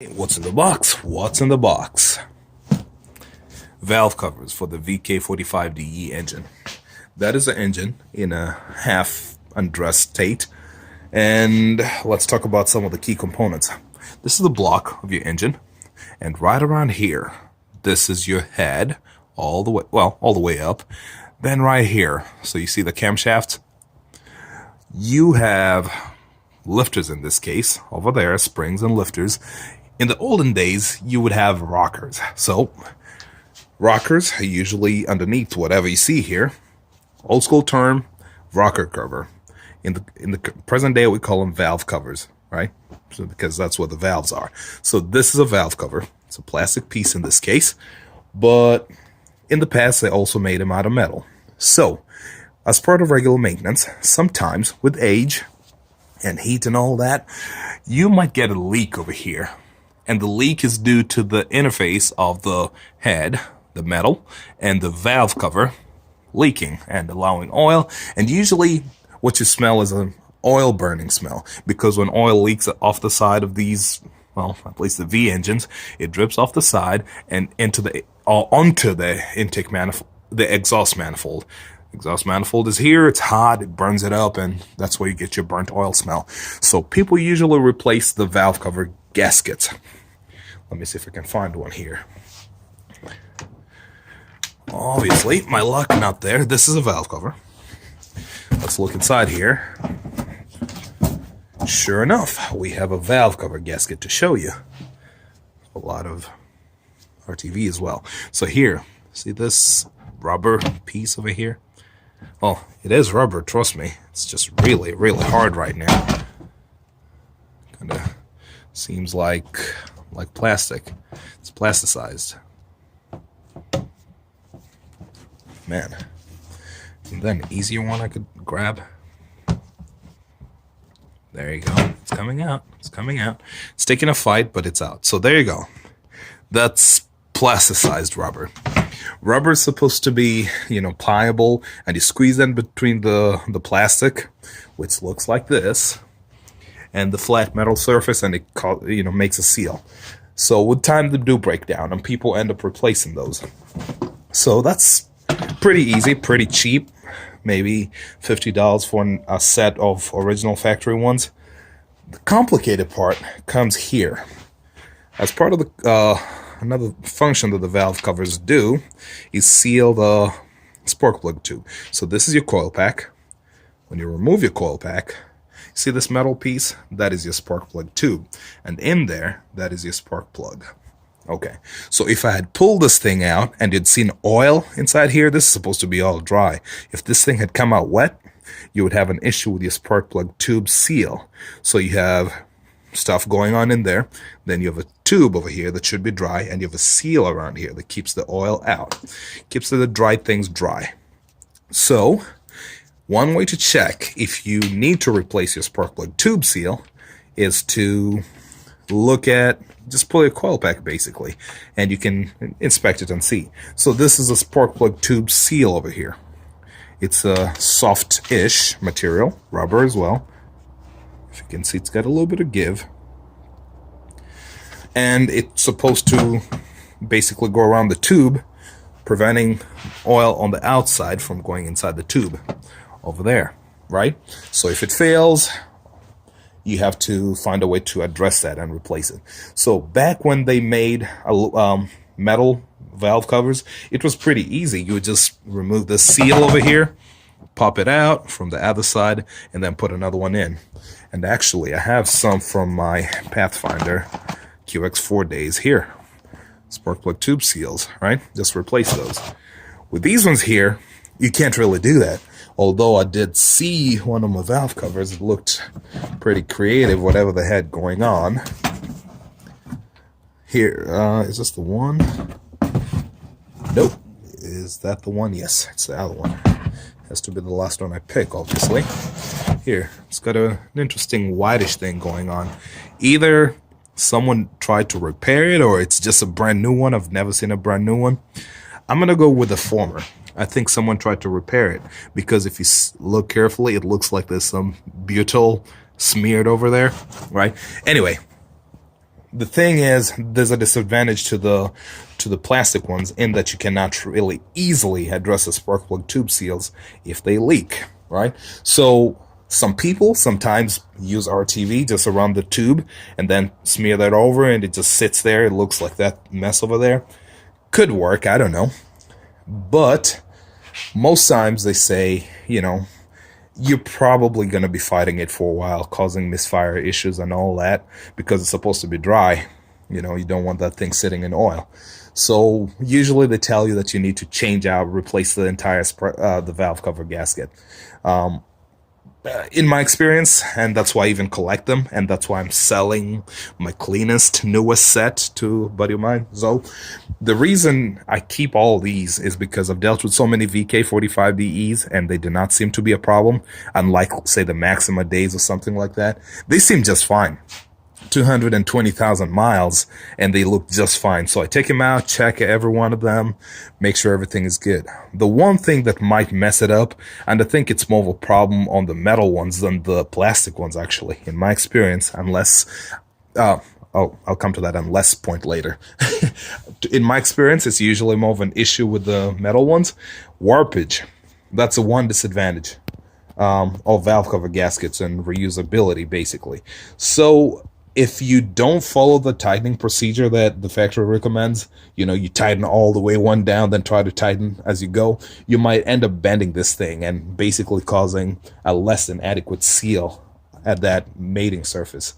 What's in the box? What's in the box? Valve covers for the VK45DE engine. That is the engine in a half undressed state. And let's talk about some of the key components. This is the block of your engine. And right around here, this is your head all the way, well, all the way up. Then right here, so you see the camshafts? You have lifters in this case, over there, springs and lifters. In the olden days, you would have rockers. So, rockers are usually underneath whatever you see here. Old school term, rocker cover. In the present day, we call them valve covers, right? So, because that's what the valves are. So this is a valve cover. It's a plastic piece in this case. But in the past, they also made them out of metal. So, as part of regular maintenance, sometimes with age and heat and all that, you might get a leak over here. And the leak is due to the interface of the head, the metal, and the valve cover leaking and allowing oil. And usually what you smell is an oil burning smell, because when oil leaks off the side of these, well, at least the V engines, it drips off the side and onto the intake manifold, the exhaust manifold. Exhaust manifold is here, it's hot, it burns it up, and that's where you get your burnt oil smell. So people usually replace the valve cover gaskets. Let me see if I can find one here. Obviously, my luck not there. This is a valve cover. Let's look inside here. Sure enough, we have a valve cover gasket to show you. A lot of RTV as well. So here, see this rubber piece over here? Well, it is rubber, trust me. It's just really, really hard right now. Kind of seems like plastic. It's plasticized. Man. And then an easier one I could grab. There you go. It's coming out. It's coming out. It's taking a fight, but it's out. So there you go. That's plasticized rubber. Rubber is supposed to be, pliable, and you squeeze in between the plastic, which looks like this, and the flat metal surface, and it makes a seal. So with time they do break down, and people end up replacing those. So that's pretty easy, pretty cheap, maybe $50 for a set of original factory ones. The complicated part comes here. As part of the another function that the valve covers do is seal the spark plug tube. So this is your coil pack. When you remove your coil pack, see this metal piece? That is your spark plug tube. And in there, that is your spark plug. Okay, so if I had pulled this thing out and you'd seen oil inside here, this is supposed to be all dry. If this thing had come out wet, you would have an issue with your spark plug tube seal. So you have stuff going on in there, then you have a tube over here that should be dry, and you have a seal around here that keeps the oil out, keeps the dry things dry. So one way to check if you need to replace your spark plug tube seal is to look at, just pull your coil pack basically, and you can inspect it and see. So this is a spark plug tube seal over here. It's a soft-ish material, rubber as well. If you can see, it's got a little bit of give. And it's supposed to basically go around the tube, preventing oil on the outside from going inside the tube over there, right? So if it fails, you have to find a way to address that and replace it. So back when they made metal valve covers, it was pretty easy. You would just remove the seal over here, pop it out from the other side, and then put another one in. And actually, I have some from my Pathfinder QX4 days here. Spark plug tube seals, right? Just replace those. With these ones here, you can't really do that. Although I did see one of my valve covers, it looked pretty creative, whatever they had going on. Here, is this the one? Nope. Is that the one? Yes, it's the other one. Has to be the last one I pick, obviously. Here, it's got an interesting whitish thing going on. Either someone tried to repair it, or it's just a brand new one. I've never seen a brand new one. I'm gonna go with the former. I think someone tried to repair it, because if you look carefully, it looks like there's some butyl smeared over there, right? Anyway, The thing is, there's a disadvantage to the plastic ones in that you cannot really easily address the spark plug tube seals if they leak, right? So some people sometimes use RTV just around the tube and then smear that over, and it just sits there. It looks like that mess over there. Could work, I don't know. But most times they say, you know, you're probably going to be fighting it for a while, causing misfire issues and all that, because it's supposed to be dry. You know, you don't want that thing sitting in oil. So usually they tell you that you need to change out, replace the entire the valve cover gasket. In my experience, and that's why I even collect them, and that's why I'm selling my cleanest, newest set to a buddy of mine. So the reason I keep all these is because I've dealt with so many VK45DEs, and they do not seem to be a problem, unlike, say, the Maxima days or something like that. They seem just fine. 220,000 miles, and they look just fine. So I take them out, check every one of them, make sure everything is good. The one thing that might mess it up, and I think it's more of a problem on the metal ones than the plastic ones, actually, in my experience, unless I'll come to that unless point later. In my experience, it's usually more of an issue with the metal ones. Warpage, that's the one disadvantage of valve cover gaskets and reusability, basically. So if you don't follow the tightening procedure that the factory recommends, you know, you tighten all the way one down, then try to tighten as you go, you might end up bending this thing and basically causing a less than adequate seal at that mating surface.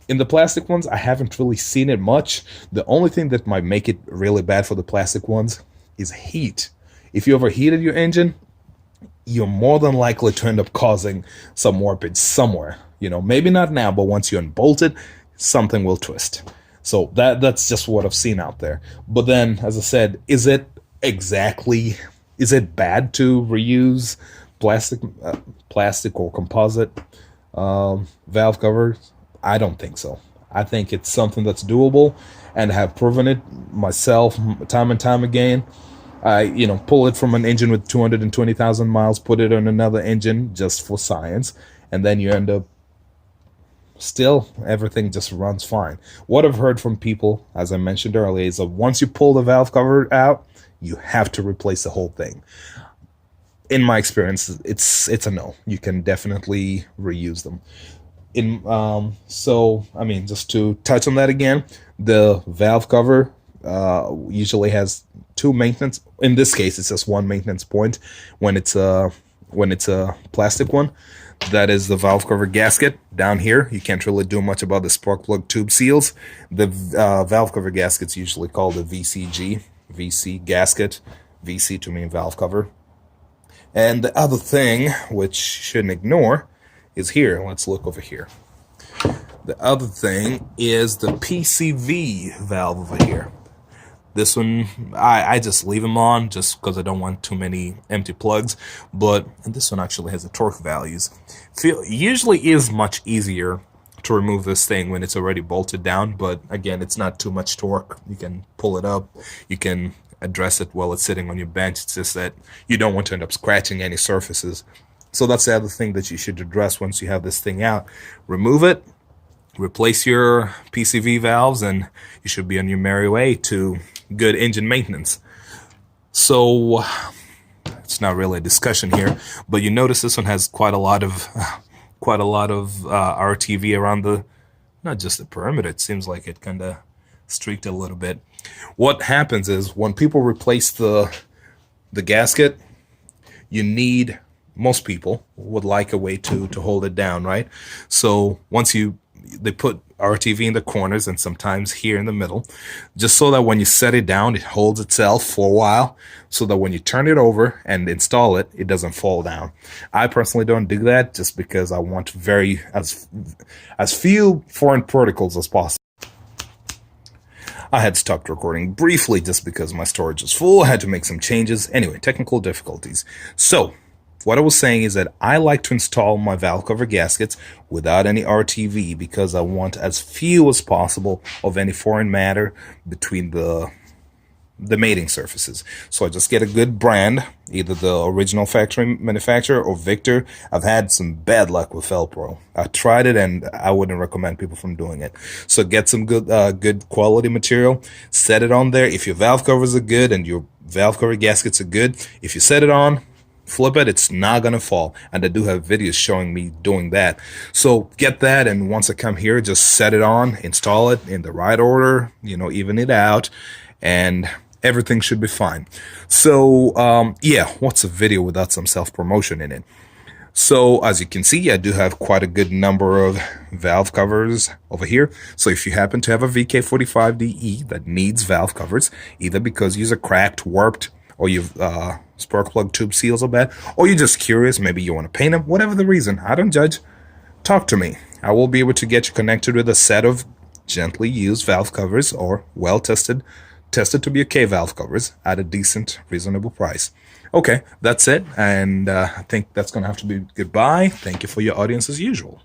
In the plastic ones, I haven't really seen it much. The only thing that might make it really bad for the plastic ones is heat. If you overheated your engine, you're more than likely to end up causing some warpage somewhere. You know, maybe not now, but once you unbolt it, something will twist. So that's just what I've seen out there. But then, as I said, is it bad to reuse plastic or composite valve covers? I don't think so. I think it's something that's doable, and I have proven it myself time and time again. You know, pull it from an engine with 220,000 miles, put it on another engine just for science, and then you end up still everything just runs fine. What I've heard from people, as I mentioned earlier, is that once you pull the valve cover out, you have to replace the whole thing. In my experience, it's a no. You can definitely reuse them. So I mean, just to touch on that again, the valve cover usually has two maintenance. In this case, it's just one maintenance point when it's a plastic one. That is the valve cover gasket down here. You can't really do much about the spark plug tube seals. The valve cover gasket's usually called a VCG, VC gasket, VC to mean valve cover. And the other thing, which you shouldn't ignore, is here. Let's look over here. The other thing is the Pcv valve over here. This one, I just leave them on just because I don't want too many empty plugs. And this one actually has the torque values. Usually is much easier to remove this thing when it's already bolted down. But again, it's not too much torque. You can pull it up. You can address it while it's sitting on your bench. It's just that you don't want to end up scratching any surfaces. So that's the other thing that you should address once you have this thing out. Remove it. Replace your Pcv valves, and you should be on your merry way to good engine maintenance. So it's not really a discussion here, but you notice this one has quite a lot of RTV around not just the perimeter. It seems like it kind of streaked a little bit. What happens is when people replace the gasket, most people would like a way to hold it down, right? So once they put RTV in the corners and sometimes here in the middle, just so that when you set it down, it holds itself for a while, so that when you turn it over and install it, it doesn't fall down. I personally don't do that just because I want as few foreign particles as possible. I had stopped recording briefly just because my storage was full. I had to make some changes. Anyway, technical difficulties. So what I was saying is that I like to install my valve cover gaskets without any RTV because I want as few as possible of any foreign matter between the mating surfaces. So I just get a good brand, either the original factory manufacturer or Victor. I've had some bad luck with Velcro. I tried it and I wouldn't recommend people from doing it. So get some good quality material, set it on there. If your valve covers are good and your valve cover gaskets are good, if you set it on, flip it, it's not gonna fall. And I do have videos showing me doing that. So get that, and once I come here, just set it on, install it in the right order, you know, even it out, and everything should be fine. So yeah, what's a video without some self-promotion in it? So as you can see, I do have quite a good number of valve covers over here. So if you happen to have a VK45DE that needs valve covers, either because you're cracked, warped, or you've spark plug tube seals are bad, or you're just curious, maybe you want to paint them, whatever the reason, I don't judge, talk to me. I will be able to get you connected with a set of gently used valve covers, or well tested to be okay valve covers at a decent, reasonable price. Okay, that's it, and I think that's gonna have to be goodbye. Thank you for your audience as usual.